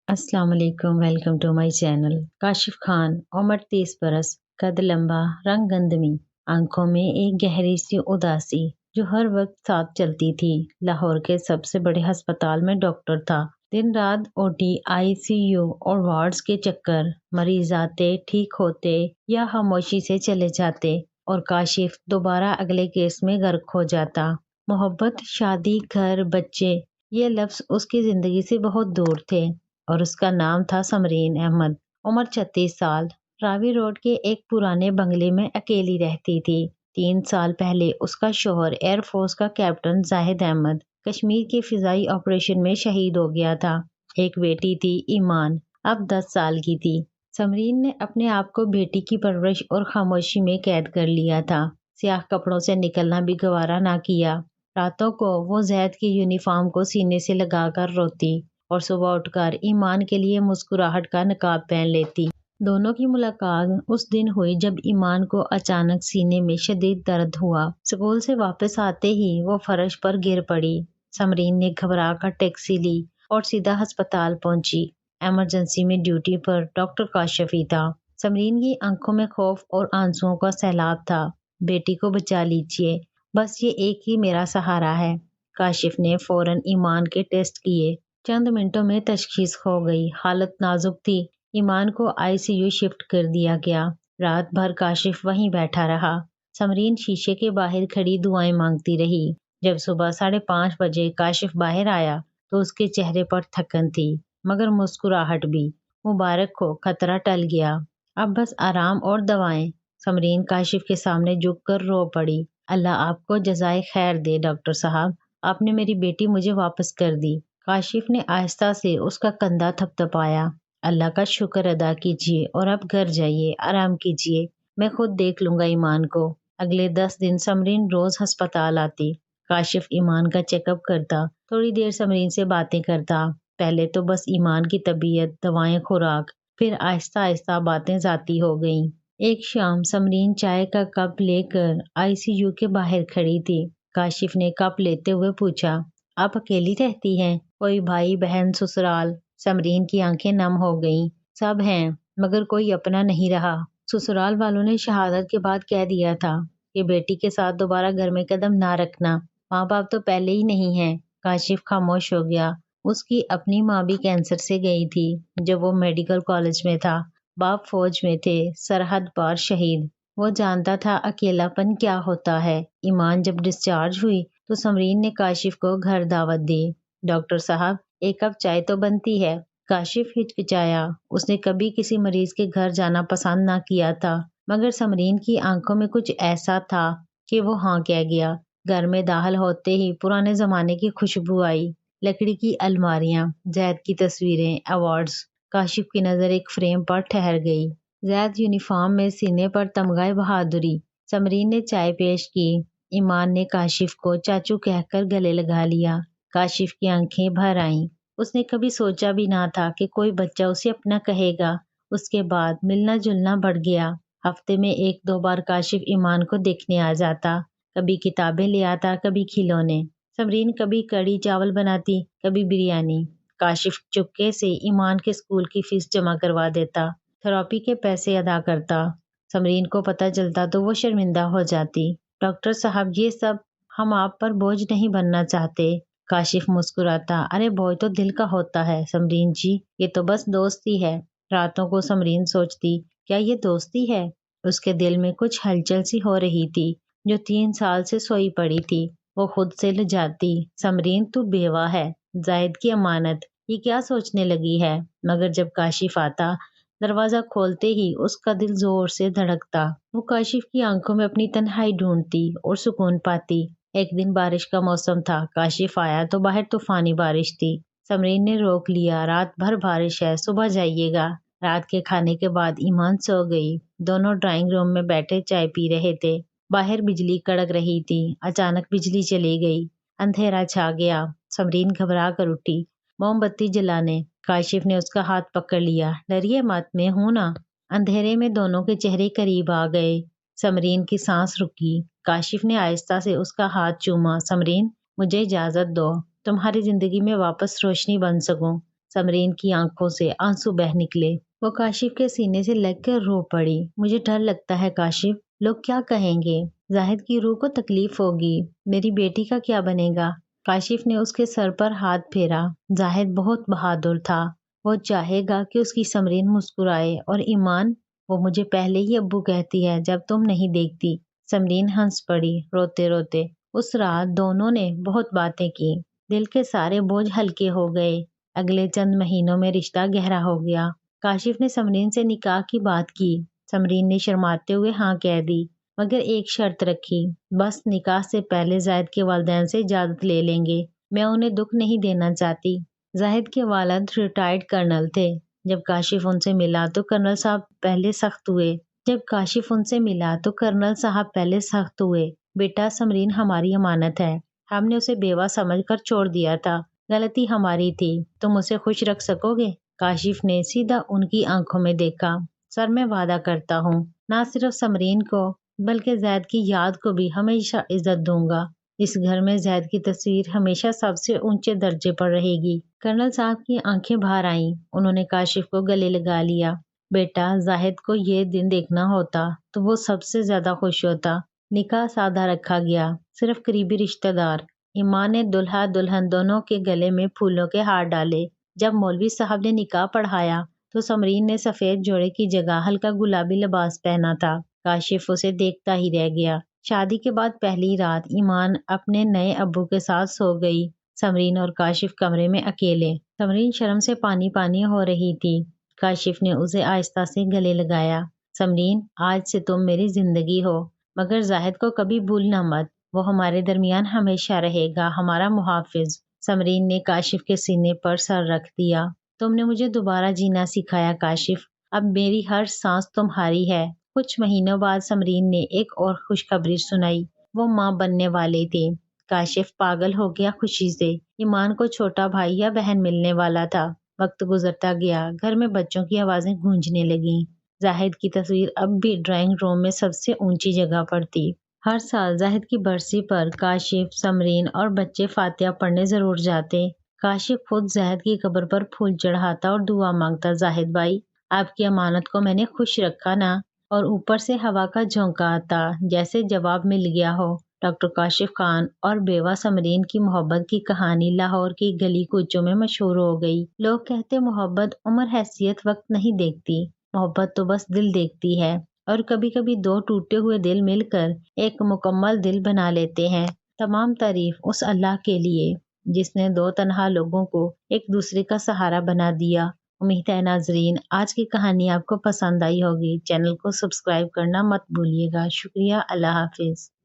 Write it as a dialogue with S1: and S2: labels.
S1: अस्सलाम वालेकुम। Welcome to my channel. Kashif Khan, उम्र 30 बरस, कद लंबा, रंग गंदमी, आंखों में एक गहरी सी उदासी जो हर वक्त साथ चलती थी। लाहौर के सबसे बड़े अस्पताल में डॉक्टर था। दिन रात ओटी, आईसीयू और वार्ड्स के चक्कर, मरीज आते, ठीक होते या खामोशी से चले जाते और काशिफ दोबारा अगले केस में गर्क हो जाता। मोहब्बत, शादी, घर, बच्चे, ये लफ्ज उसकी जिंदगी से बहुत दूर थे और उसका नाम था समरीन अहमद। उम्र 36 साल, रावी रोड के एक पुराने बंगले में अकेली रहती थी। 3 साल पहले उसका शौहर एयरफोर्स का कैप्टन जाहिद अहमद कश्मीर के फिजाई ऑपरेशन में शहीद हो गया था। एक बेटी थी ईमान, अब 10 साल की थी। समरीन ने अपने आप को बेटी की परवरिश और खामोशी में कैद कर लिया था। स्याह कपड़ों से निकलना भी गवारा ना किया। रातों को वो जैद की यूनिफॉर्म को सीने से लगाकर रोती और सुबह उठकर ईमान के लिए मुस्कुराहट का नकाब पहन लेती। दोनों की मुलाकात उस दिन हुई जब ईमान को अचानक सीने में शदीद दर्द हुआ। स्कूल से वापस आते ही वो फर्श पर गिर पड़ी। समरीन ने घबरा कर टैक्सी ली और सीधा अस्पताल पहुंची। इमरजेंसी में ड्यूटी पर डॉक्टर काशिफ ही था। समरीन की आंखों में खौफ और आंसुओं का सैलाब था। बेटी को बचा लीजिए, बस ये एक ही मेरा सहारा है। काशिफ ने फौरन ईमान के टेस्ट किए। चंद मिनटों में तशखीस हो गई। हालत नाजुक थी। ईमान को आईसीयू शिफ्ट कर दिया गया। रात भर काशिफ वहीं बैठा रहा। समरीन शीशे के बाहर खड़ी दुआएं मांगती रही। जब सुबह 5:30 बजे काशिफ बाहर आया तो उसके चेहरे पर थकन थी, मगर मुस्कुराहट भी। मुबारक हो, खतरा टल गया, अब बस आराम और दवाएं। समरीन काशिफ के सामने झुककर रो पड़ी। अल्लाह आपको जज़ाए खैर दे डॉक्टर साहब, आपने मेरी बेटी मुझे वापस कर दी। काशिफ ने आहिस्ता से उसका कंधा थपथपाया। अल्लाह का शुक्र अदा कीजिए और अब घर जाइए, आराम कीजिए, मैं खुद देख लूंगा ईमान को। अगले 10 दिन समरीन रोज अस्पताल आती। काशिफ ईमान का चेकअप करता, थोड़ी देर समरीन से बातें करता। पहले तो बस ईमान की तबीयत, दवाएं, खुराक, फिर आहिस्ता आहिस्ता बातें जाती हो गईं। एक शाम समरीन चाय का कप लेकर आईसीयू के बाहर खड़ी थी। काशिफ ने कप लेते हुए पूछा, आप अकेली रहती हैं? कोई भाई बहन ससुराल? समरीन की आंखें नम हो गईं। सब हैं, मगर कोई अपना नहीं रहा। ससुराल वालों ने शहादत के बाद कह दिया था कि बेटी के साथ दोबारा घर में कदम ना रखना। माँ बाप तो पहले ही नहीं है। काशिफ खामोश हो गया। उसकी अपनी माँ भी कैंसर से गई थी जब वो मेडिकल कॉलेज में था। बाप फौज में थे, सरहद पार शहीद। वो जानता था अकेलापन क्या होता है। ईमान जब डिस्चार्ज हुई तो समरीन ने काशिफ को घर दावत दी। डॉक्टर साहब, एक कप चाय तो बनती है। काशिफ हिचकिचाया। उसने कभी किसी मरीज के घर जाना पसंद ना किया था, मगर समरीन की आंखों में कुछ ऐसा था कि वो हाँ कह गया। घर में दाखिल होते ही पुराने जमाने की खुशबू आई। लकड़ी की अलमारियां, जैद की तस्वीरें, अवार्ड्स। काशिफ की नजर एक फ्रेम पर ठहर गई। जैद यूनिफॉर्म में सीने पर तमगाए बहादुरी। समरीन ने चाय पेश की। ईमान ने काशिफ को चाचू कहकर गले लगा लिया। काशिफ की आंखें भर आईं। उसने कभी सोचा भी ना था कि कोई बच्चा उसे अपना कहेगा। उसके बाद मिलना जुलना बढ़ गया। हफ्ते में 1-2 बार काशिफ ईमान को देखने आ जाता। कभी किताबें ले आता, कभी खिलौने। समरीन कभी कड़ी चावल बनाती, कभी बिरयानी। काशिफ चुपके से ईमान के स्कूल की फीस जमा करवा देता, थेरेपी के पैसे अदा करता। समरीन को पता चलता तो वो शर्मिंदा हो जाती। डॉक्टर साहब, ये सब हम आप पर बोझ नहीं बनना चाहते। काशिफ मुस्कुराता, अरे बोझ तो दिल का होता है समरीन जी, ये तो बस दोस्ती है। रातों को समरीन सोचती, क्या ये दोस्ती है? उसके दिल में कुछ हलचल सी हो रही थी जो 3 साल से सोई पड़ी थी। वो खुद से लजाती, समरीन तू बेवा है, जाहिद की अमानत, ये क्या सोचने लगी है? मगर जब काशिफ आता, दरवाजा खोलते ही उसका दिल जोर से धड़कता। वो काशिफ की आंखों में अपनी तन्हाई ढूंढती और सुकून पाती। एक दिन बारिश का मौसम था। काशिफ आया तो बाहर तूफानी बारिश थी। समरीन ने रोक लिया, रात भर बारिश है, सुबह जाइएगा। रात के खाने के बाद ईमान सो गई। दोनों ड्राइंग रूम में बैठे चाय पी रहे थे। बाहर बिजली कड़क रही थी। अचानक बिजली चली गई। अंधेरा छा गया। समरीन घबरा कर उठी, मोमबत्ती जलाने। काशिफ ने उसका हाथ पकड़ लिया, डरिए मत, मैं हूं ना। अंधेरे में दोनों के चेहरे करीब आ गए। समरीन की सांस रुकी। काशिफ ने आहिस्ता से उसका हाथ चूमा। समरीन, मुझे इजाजत दो, तुम्हारी जिंदगी में वापस रोशनी बन सकूं। समरीन की आंखों से आंसू बह निकले। वो काशिफ के सीने से लगकर रो पड़ी। मुझे डर लगता है काशिफ, लोग क्या कहेंगे? जाहिद की रूह को तकलीफ होगी। मेरी बेटी का क्या बनेगा? काशिफ ने उसके सर पर हाथ फेरा। जाहिद बहुत बहादुर था। वो चाहेगा कि उसकी समरीन मुस्कुराए। और ईमान, वो मुझे पहले ही अब्बू कहती है जब तुम नहीं देखती। समरीन हंस पड़ी रोते रोते। उस रात दोनों ने बहुत बातें की। दिल के सारे बोझ हल्के हो गए। अगले चंद महीनों में रिश्ता गहरा हो गया। काशिफ ने समरीन से निकाह की बात की। समरीन ने शर्माते हुए हाँ कह दी, मगर एक शर्त रखी, बस निकाह से पहले जाहिद के वालिदैन से इजाजत ले लेंगे। मैं उन्हें दुख नहीं देना चाहती। जाहिद के वालिद रिटायर्ड कर्नल थे। जब काशिफ उनसे मिला तो कर्नल साहब पहले सख्त हुए। बेटा, समरीन हमारी अमानत है। हमने उसे बेवा समझकर छोड़ दिया था। गलती हमारी थी। तुम उसे खुश रख सकोगे? काशिफ ने सीधा उनकी आंखों में देखा। सर, मैं वादा करता हूँ, ना सिर्फ समरीन को बल्कि जैद की याद को भी हमेशा इज्जत दूंगा। इस घर में जैद की तस्वीर हमेशा सबसे ऊंचे दर्जे पर रहेगी। कर्नल साहब की आंखें बाहर आईं। उन्होंने काशिफ को गले लगा लिया। बेटा, जाहिद को ये दिन देखना होता तो वो सबसे ज्यादा खुश होता। निकाह सादा रखा गया, सिर्फ करीबी रिश्तेदार। ईमान ने दुल्हा दुल्हन दोनों के गले में फूलों के हार डाले। जब मौलवी साहब ने निकाह पढ़ाया तो समरीन ने सफेद जोड़े की जगह हल्का गुलाबी लिबास पहना था। काशिफ उसे देखता ही रह गया। शादी के बाद पहली रात ईमान अपने नए अब्बू के साथ सो गई। समरीन और काशिफ कमरे में अकेले। समरीन शर्म से पानी पानी हो रही थी। काशिफ ने उसे आहिस्ता से गले लगाया। समरीन, आज से तुम मेरी जिंदगी हो, मगर जाहिद को कभी भूलना मत। वो हमारे दरमियान हमेशा रहेगा, हमारा मुहाफिज। समरीन ने काशिफ के सीने पर सर रख दिया। तुमने मुझे दोबारा जीना सिखाया काशिफ। अब मेरी हर सांस तुम्हारी है। कुछ महीनों बाद समरीन ने एक और खुशखबरी सुनाई। वो माँ बनने वाली थी। काशिफ पागल हो गया खुशी से। ईमान को छोटा भाई या बहन मिलने वाला था। वक्त गुजरता गया। घर में बच्चों की आवाजें गूंजने लगीं। जाहिद की तस्वीर अब भी ड्राइंग रूम में सबसे ऊंची जगह पर थी। हर साल जाहिद की बरसी पर काशिफ, समरीन और बच्चे फातिहा पढ़ने जरूर जाते। काशिफ खुद जाहिद की कब्र पर फूल चढ़ाता और दुआ मांगता, जाहिद भाई, आपकी अमानत को मैंने खुश रखा ना। और ऊपर से हवा का झोंका आता, जैसे जवाब मिल गया हो। डॉक्टर काशिफ खान और बेवा समरीन की मोहब्बत की कहानी लाहौर की गली कूचों में मशहूर हो गई। लोग कहते मोहब्बत उम्र हैसियत वक्त नहीं देखती, मोहब्बत तो बस दिल देखती है। और कभी कभी दो टूटे हुए दिल मिलकर एक मुकम्मल दिल बना लेते हैं। तमाम तारीफ उस अल्लाह के लिए जिसने दो तन्हा लोगों को एक दूसरे का सहारा बना दिया। उम्मीद है नाजरीन, आज की कहानी आपको पसंद आई होगी। चैनल को सब्सक्राइब करना मत भूलिएगा। शुक्रिया। अल्लाह हाफिज।